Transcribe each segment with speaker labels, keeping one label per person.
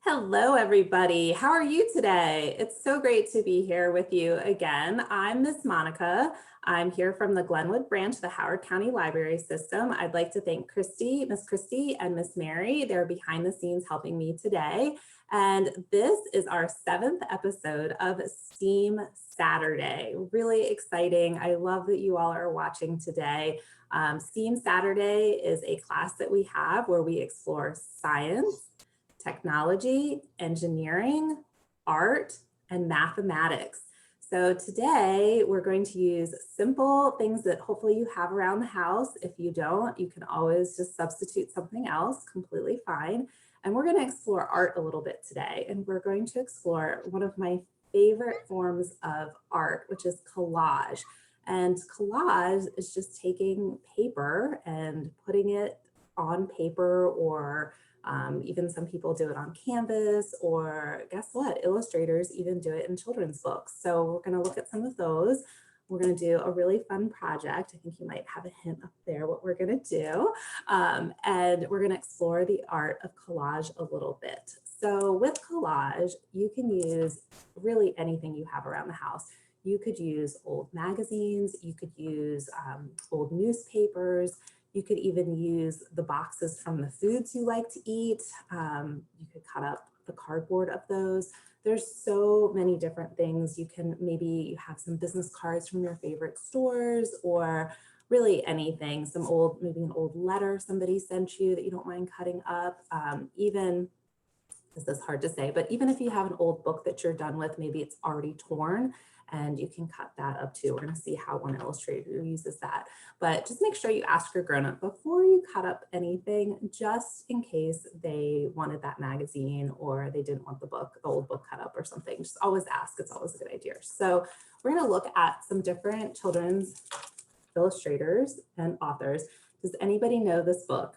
Speaker 1: Hello, everybody. How are you today? It's so great to be here with you again. I'm Miss Monica. I'm here from the Glenwood branch of the Howard County Library System. I'd like to thank Miss Christy and Miss Mary. They're behind the scenes helping me today. And this is our 7th episode of STEAM Saturday. Really exciting. I love that you all are watching today. STEAM Saturday is a class that we have where we explore science, technology, engineering, art, and mathematics. So today we're going to use simple things that hopefully you have around the house. If you don't, you can always just substitute something else, completely fine. And we're going to explore art a little bit today. And we're going to explore one of my favorite forms of art, which is collage. And collage is just taking paper and putting it on paper, or even some people do it on canvas, or guess what? Illustrators even do it in children's books. So we're going to look at some of those. We're going to do a really fun project. I think you might have a hint up there what we're going to do. And we're going to explore the art of collage a little bit. So with collage, you can use really anything you have around the house. You could use old magazines, you could use old newspapers, you could even use the boxes from the foods you like to eat. You could cut up the cardboard of those. There's so many different things. You can maybe have some business cards from your favorite stores, or really anything, maybe an old letter somebody sent you that you don't mind cutting up. Even, this is hard to say, but even if you have an old book that you're done with, maybe it's already torn, and you can cut that up too. We're going to see how one illustrator uses that. But just make sure you ask your grown-up before you cut up anything, just in case they wanted that magazine or they didn't want the old book cut up or something. Just always ask. It's always a good idea. So we're going to look at some different children's illustrators and authors. Does anybody know this book?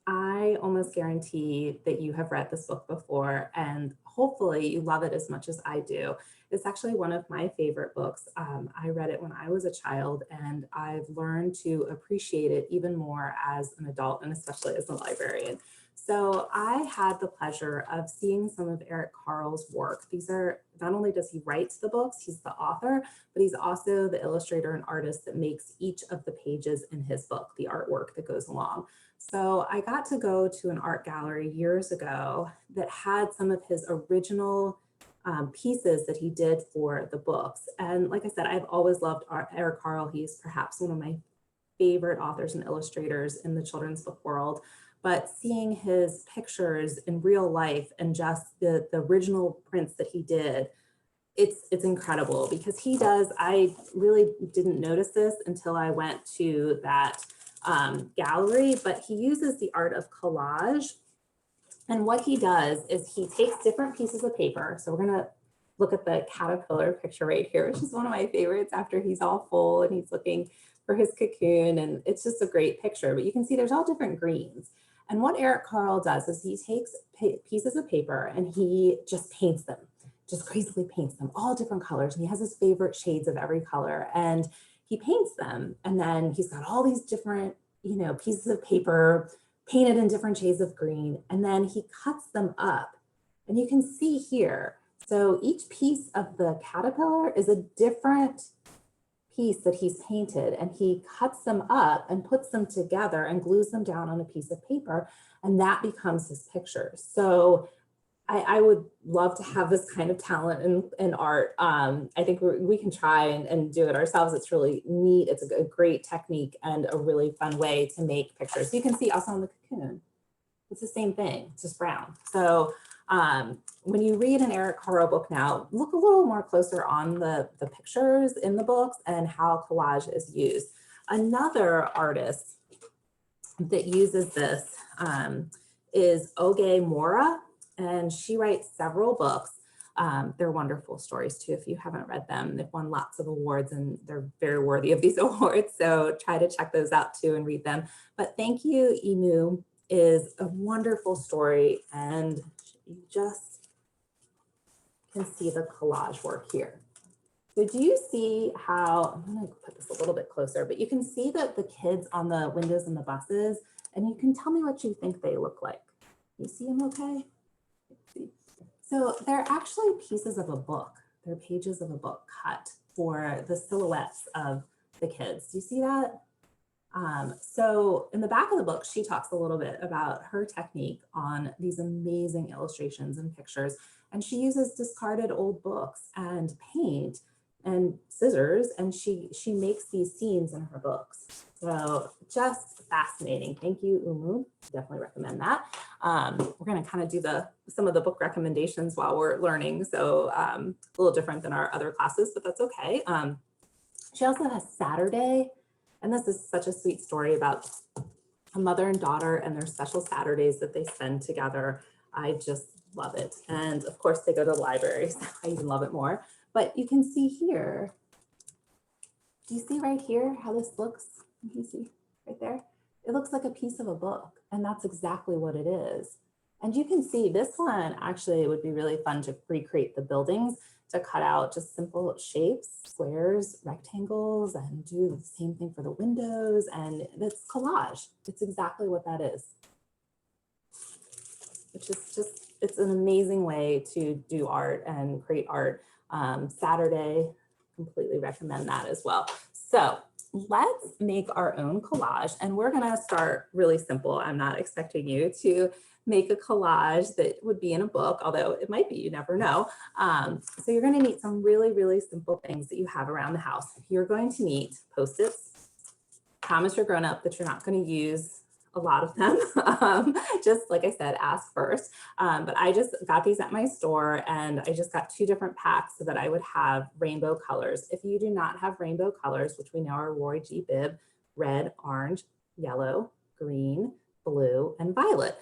Speaker 1: I almost guarantee that you have read this book before, and hopefully you love it as much as I do. It's actually one of my favorite books. I read it when I was a child, and I've learned to appreciate it even more as an adult, and especially as a librarian. So I had the pleasure of seeing some of Eric Carle's work. Not only does he write the books, he's the author, but he's also the illustrator and artist that makes each of the pages in his book, the artwork that goes along. So I got to go to an art gallery years ago that had some of his original pieces that he did for the books. And like I said, I've always loved Eric Carle. He's perhaps one of my favorite authors and illustrators in the children's book world. But seeing his pictures in real life and just the original prints that he did, it's incredible, because I really didn't notice this until I went to that gallery, but he uses the art of collage. And what he does is he takes different pieces of paper. So we're going to look at the caterpillar picture right here, which is one of my favorites after he's all full and he's looking for his cocoon. And it's just a great picture, but you can see there's all different greens. And what Eric Carle does is he takes pieces of paper and he just paints them, just crazily paints them, all different colors. And he has his favorite shades of every color. And he paints them, and then he's got all these different, pieces of paper painted in different shades of green, and then he cuts them up. And you can see here, so each piece of the caterpillar is a different piece that he's painted, and he cuts them up and puts them together and glues them down on a piece of paper, and that becomes his picture. So I would love to have this kind of talent in art. I think we can try and do it ourselves. It's really neat. It's a great technique and a really fun way to make pictures. So you can see also on the cocoon, it's the same thing, it's just brown. So when you read an Eric Carle book now, look a little more closer on the pictures in the books and how collage is used. Another artist that uses this is Oge Mora. And she writes several books. They're wonderful stories too, if you haven't read them. They've won lots of awards and they're very worthy of these awards. So try to check those out too and read them. But Thank You, Emu is a wonderful story. And you just can see the collage work here. So do you see how, I'm gonna put this a little bit closer, but you can see that the kids on the windows in the buses, and you can tell me what you think they look like. You see them okay? So they're actually pieces of a book. They're pages of a book cut for the silhouettes of the kids. Do you see that? So in the back of the book, she talks a little bit about her technique on these amazing illustrations and pictures. And she uses discarded old books and paint and scissors, and she makes these scenes in her books. So just fascinating. Thank you, Umu. Definitely recommend that. We're going to kind of do some of the book recommendations while we're learning. So a little different than our other classes, but that's okay. She also has Saturday. And this is such a sweet story about a mother and daughter and their special Saturdays that they spend together. I just love it. And of course, they go to the libraries. I even love it more. But you can see here, do you see right here how this looks? You can see right there. It looks like a piece of a book, and that's exactly what it is. And you can see this one, actually, it would be really fun to recreate the buildings, to cut out just simple shapes, squares, rectangles, and do the same thing for the windows. And it's collage. It's exactly what that is. Which is just, it's an amazing way to do art and create art. Saturday, completely recommend that as well. So let's make our own collage, and we're gonna start really simple. I'm not expecting you to make a collage that would be in a book, although it might be, you never know. So you're gonna need some really, really simple things that you have around the house. You're going to need Post-its. Promise your grown up that you're not gonna use a lot of them. Just like I said, ask first. But I just got these at my store, and I just got 2 different packs so that I would have rainbow colors. If you do not have rainbow colors, which we know are Roy G. Bibb, red, orange, yellow, green, blue, and violet.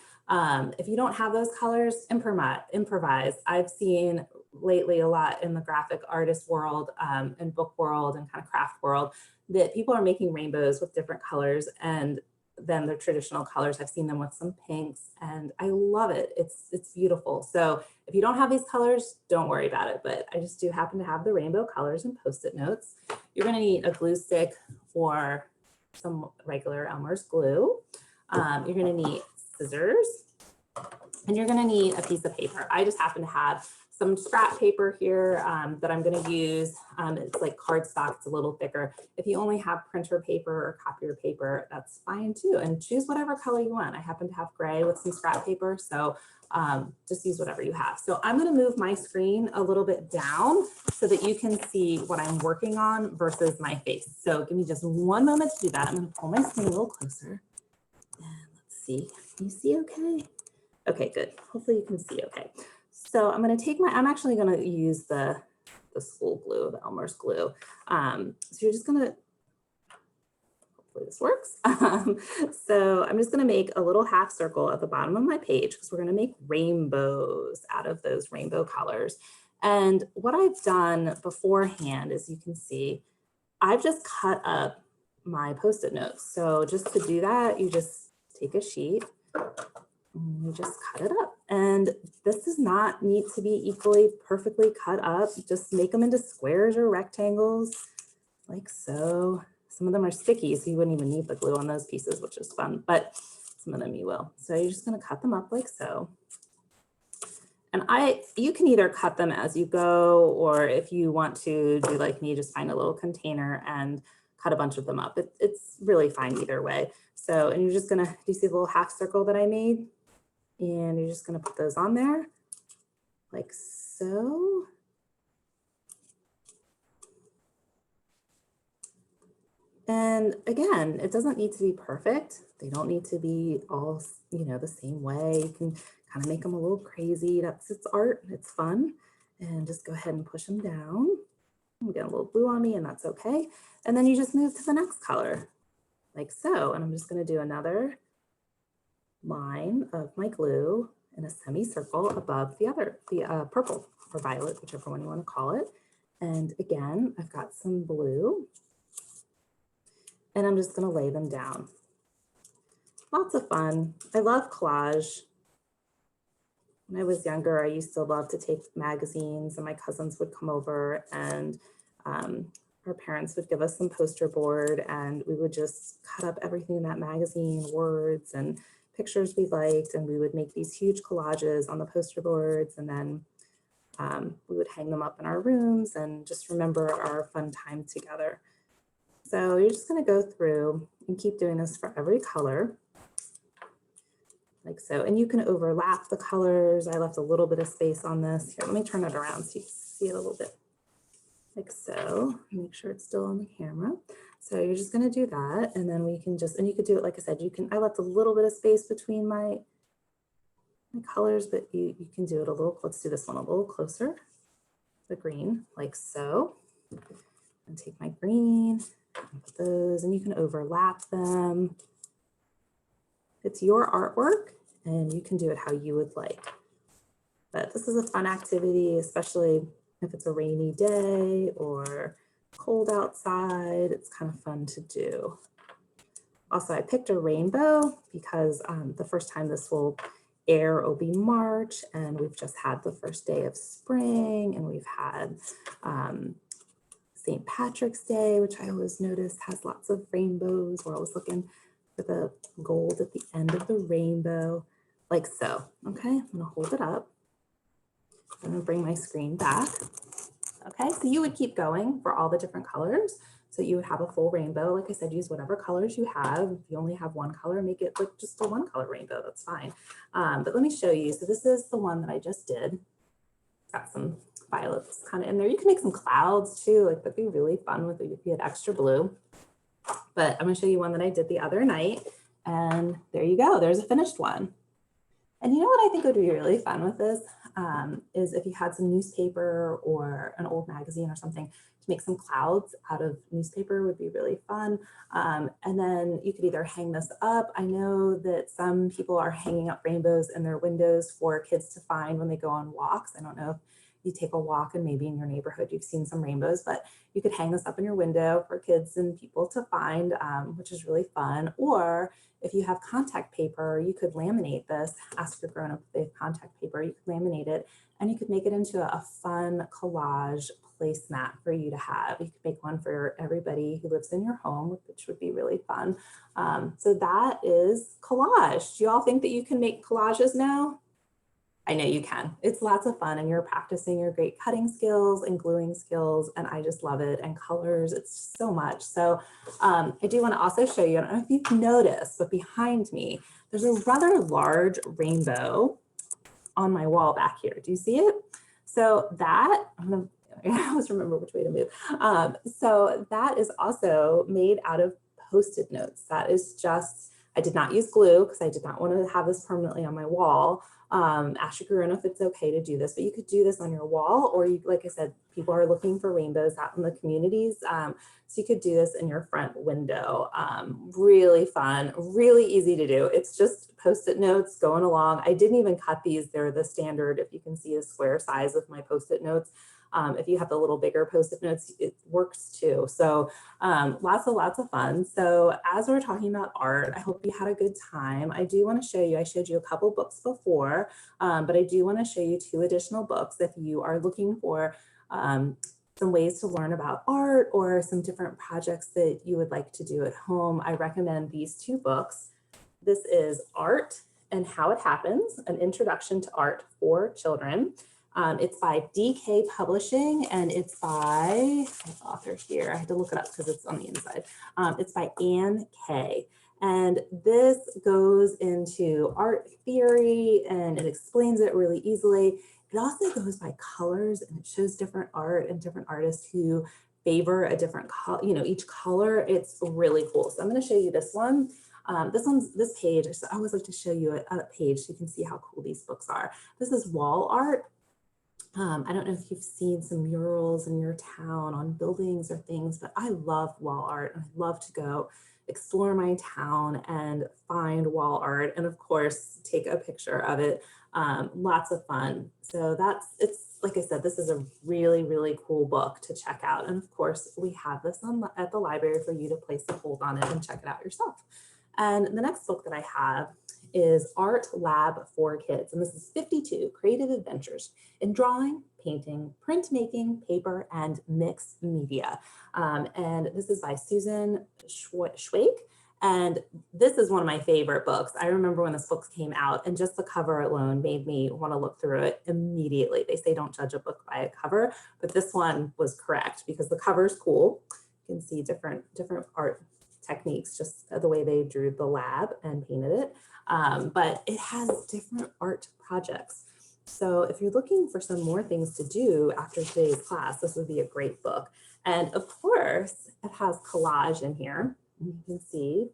Speaker 1: If you don't have those colors, improvise. I've seen lately a lot in the graphic artist world and book world and kind of craft world that people are making rainbows with different colors and than the traditional colors. I've seen them with some pinks, and I love it. It's beautiful. So if you don't have these colors, don't worry about it. But I just do happen to have the rainbow colors and Post-it notes. You're going to need a glue stick or some regular Elmer's glue. You're going to need scissors, and you're going to need a piece of paper. I just happen to have some scrap paper here that I'm going to use. It's like cardstock, it's a little thicker. If you only have printer paper or copier paper, that's fine too. And choose whatever color you want. I happen to have gray with some scrap paper, so just use whatever you have. So I'm going to move my screen a little bit down so that you can see what I'm working on versus my face. So give me just one moment to do that. I'm going to pull my screen a little closer. And let's see. Can you see okay? Okay, good. Hopefully you can see okay. So I'm going to take I'm actually going to use the school glue, the Elmer's glue. So you're just going to, hopefully this works. So I'm just going to make a little half circle at the bottom of my page because we're going to make rainbows out of those rainbow colors. And what I've done beforehand, as you can see, I've just cut up my Post-it notes. So just to do that, you just take a sheet, you just cut it up. And this does not need to be equally perfectly cut up. Just make them into squares or rectangles like so. Some of them are sticky, so you wouldn't even need the glue on those pieces, which is fun, but some of them you will. So you're just going to cut them up like so. And you can either cut them as you go, or if you want to do like me, just find a little container and cut a bunch of them up. It's really fine either way. So, and you're just going to, do you see the little half circle that I made? And you're just going to put those on there like so. And again, it doesn't need to be perfect. They don't need to be all, the same way. You can kind of make them a little crazy. It's art, it's fun. And just go ahead and push them down. I'm getting a little glue on me, and that's okay. And then you just move to the next color like so. And I'm just going to do another line of my glue in a semicircle above the purple or violet, whichever one you want to call it. And again, I've got some blue, and I'm just going to lay them down. Lots of fun. I love collage. When I was younger, I used to love to take magazines, and my cousins would come over, and our parents would give us some poster board, and we would just cut up everything in that magazine, words and pictures we liked, and we would make these huge collages on the poster boards, and then we would hang them up in our rooms and just remember our fun time together. So you're just going to go through and keep doing this for every color, like so. And you can overlap the colors. I left a little bit of space on this. Here, let me turn it around so you can see it a little bit, like so. Make sure it's still on the camera. So you're just going to do that, and then we can just, and you could do it, like I said, you can, I left a little bit of space between my colors, but you can do it a little, let's do this one a little closer, the green, like so. And take my green, put those, and you can overlap them. It's your artwork, and you can do it how you would like. But this is a fun activity, especially if it's a rainy day or cold outside. It's kind of fun to do. Also, I picked a rainbow because the first time this will air will be March, and we've just had the first day of spring, and we've had St. Patrick's Day, which I always notice has lots of rainbows. We're always looking for the gold at the end of the rainbow, like so. Okay, I'm gonna hold it up. I'm gonna bring my screen back. Okay, so you would keep going for all the different colors. So you would have a full rainbow. Like I said, use whatever colors you have. If you only have one color, make it like just a one color rainbow, that's fine. But let me show you. So this is the one that I just did. Got some violets kind of in there. You can make some clouds too, like that'd be really fun with it if you had extra blue. But I'm gonna show you one that I did the other night, and there you go, there's a finished one. And you know what I think would be really fun with this is if you had some newspaper or an old magazine or something to make some clouds out of newspaper would be really fun. And then you could either hang this up. I know that some people are hanging up rainbows in their windows for kids to find when they go on walks. I don't know if you take a walk and maybe in your neighborhood you've seen some rainbows, but you could hang this up in your window for kids and people to find, which is really fun. Or if you have contact paper, you could laminate this. Ask your grown-up if they have contact paper. You could laminate it, and you could make it into a fun collage placemat for you to have. You could make one for everybody who lives in your home, which would be really fun. So that is collage. Do you all think that you can make collages now? I know you can. It's lots of fun, and you're practicing your great cutting skills and gluing skills, and I just love it. And colors, it's so much. So I do want to also show you, I don't know if you've noticed, but behind me, there's a rather large rainbow on my wall back here. Do you see it? So that, I always remember which way to move. So that is also made out of Post-it notes. That is just, I did not use glue because I did not want to have this permanently on my wall. Ask your grown if it's okay to do this, but you could do this on your wall, or you, like I said, people are looking for rainbows out in the communities. So you could do this in your front window. Really fun, really easy to do. It's just Post-it notes going along. I didn't even cut these. They're the standard, if you can see the square size of my Post-it notes. If you have the little bigger Post-it notes, it works too. So lots of fun. So as we're talking about art, I hope you had a good time. I do want to show you, I showed you a couple books before, but I do want to show you 2 additional books if you are looking for some ways to learn about art or some different projects that you would like to do at home. I recommend these 2 books. This is Art and How It Happens, an Introduction to Art for Children. It's by DK Publishing, and it's by, the author here, I had to look it up because it's on the inside. It's by Anne Kay. And this goes into art theory, and it explains it really easily. It also goes by colors, and it shows different art and different artists who favor a different color, you know, each color. It's really cool. So I'm going to show you this one. This page, I always like to show you a page so you can see how cool these books are. This is wall art. I don't know if you've seen some murals in your town on buildings or things, but I love wall art. I love to go explore my town and find wall art, and of course, take a picture of it. Lots of fun. So it's like I said, this is a really, really cool book to check out. And of course, we have this at the library for you to place a hold on it and check it out yourself. And the next book that I have is Art Lab for Kids. And this is 52 Creative Adventures in Drawing, Painting, Printmaking, Paper, and Mixed Media. And this is by Susan Schweik. And this is one of my favorite books. I remember when this book came out and just the cover alone made me want to look through it immediately. They say don't judge a book by a cover, but this one was correct because the cover is cool. You can see different art techniques, just the way they drew the lab and painted it. But it has different art projects. So if you're looking for some more things to do after today's class, this would be a great book. And of course, it has collage in here. You can see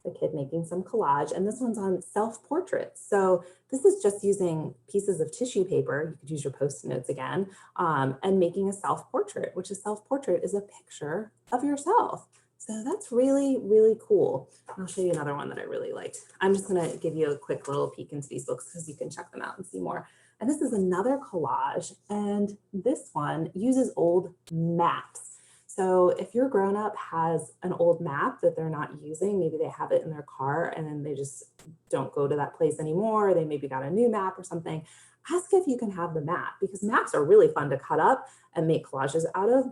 Speaker 1: the kid making some collage, and this one's on self-portraits. So this is just using pieces of tissue paper. You could use your Post-it notes again, and making a self-portrait, which a self-portrait is a picture of yourself. So that's really, really cool. I'll show you another one that I really liked. I'm just gonna give you a quick little peek into these books because you can check them out and see more. And this is another collage, and this one uses old maps. So if your grown-up has an old map that they're not using, maybe they have it in their car and then they just don't go to that place anymore, or they maybe got a new map or something, ask if you can have the map because maps are really fun to cut up and make collages out of.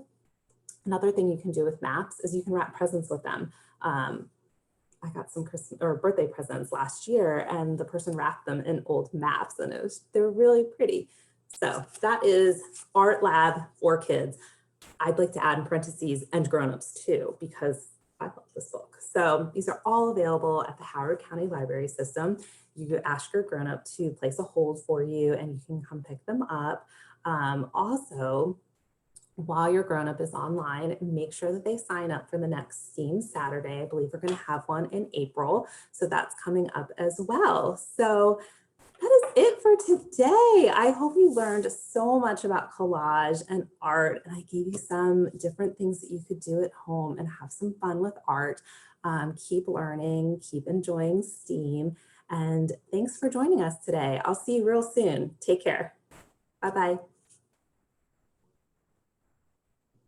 Speaker 1: Another thing you can do with maps is you can wrap presents with them. I got some Christmas or birthday presents last year and the person wrapped them in old maps and they were really pretty. So that is Art Lab for kids. I'd like to add in parentheses and grown-ups too, because I love this book. So these are all available at the Howard County Library System. You could ask your grown-up to place a hold for you and you can come pick them up. Also, while your grown-up is online, make sure that they sign up for the next STEAM Saturday. I believe we're going to have one in April. So that's coming up as well. So that is it for today. I hope you learned so much about collage and art, and I gave you some different things that you could do at home and have some fun with art. Keep learning, keep enjoying STEAM, and thanks for joining us today. I'll see you real soon. Take care. Bye-bye.